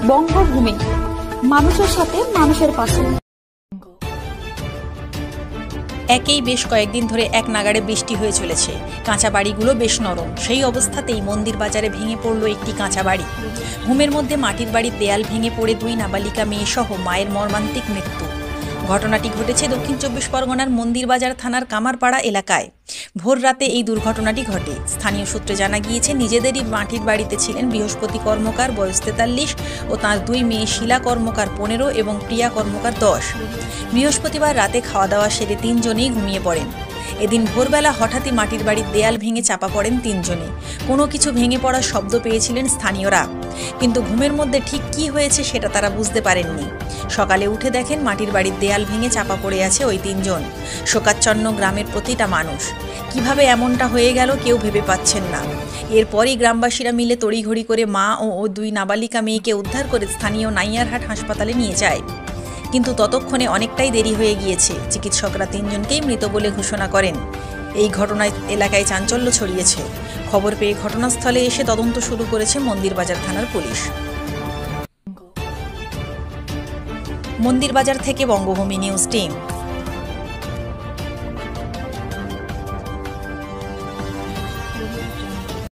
বঙ্গভূমি, মানুষের সাথে মানুষের পাশে। একেই বেশ কয়েকদিন ধরে এক নাগাড়ে বৃষ্টি হয়ে চলেছে। কাঁচা বাড়িগুলো বেশ নরম। সেই অবস্থাতেই মন্দির বাজারে ভেঙে পড়ল একটি কাঁচা বাড়ি। ঘুমের মধ্যে মাটির বাড়ির দেয়াল ভেঙে পড়ে 2 নাবালিকা মেয়ে সহ মায়ের মর্মান্তিক মৃত্যু। ঘটনাটি ঘটেছে দক্ষিণ 24 পরগনার মন্দির বাজার থানার কামারপাড়া এলাকায়। ভোর রাতে এই দুর্ঘটনাটি ঘটে। স্থানীয় সূত্রে জানা গিয়েছে, নিজেদেরই মাটির বাড়িতে ছিলেন বৃহস্পতি কর্মকার বয়স 43 ও তাঁর 2 মেয়ে শিলা কর্মকার 15 এবং প্রিয়া কর্মকার 10। বৃহস্পতিবার রাতে খাওয়া দাওয়া সেরে 3 জনেই ঘুমিয়ে পড়েন। এদিন ভোরবেলা হঠাৎই মাটির বাড়ির দেয়াল ভেঙে চাপা পড়েন 3 জনে। কোনো কিছু ভেঙে পড়ার শব্দ পেয়েছিলেন স্থানীয়রা, কিন্তু ঘুমের মধ্যে ঠিক কী হয়েছে সেটা তারা বুঝতে পারেননি। সকালে উঠে দেখেন মাটির বাড়ির দেয়াল ভেঙে চাপা পড়ে আছে ওই 3 জন। শোকাচ্ছন্ন গ্রামের প্রতিটা মানুষ। কিভাবে এমনটা হয়ে গেল কেউ ভেবে পাচ্ছেন না। এরপরই গ্রামবাসীরা মিলে তড়িঘড়ি করে মা ও 2 নাবালিকা মেয়েকে উদ্ধার করে স্থানীয় নাইয়ারহাট হাসপাতালে নিয়ে যায়। কিন্তু ততক্ষণে অনেকটাই দেরি হয়ে গিয়েছে। চিকিৎসকরা 3 জনকেই মৃত বলে ঘোষণা করেন। এই ঘটনায় এলাকায় চাঞ্চল্য ছড়িয়েছে। খবর পেয়ে ঘটনাস্থলে এসে তদন্ত শুরু করেছে মন্দিরবাজার থানার পুলিশ। মন্দিরবাজার থেকে বঙ্গভূমি নিউজ টিম।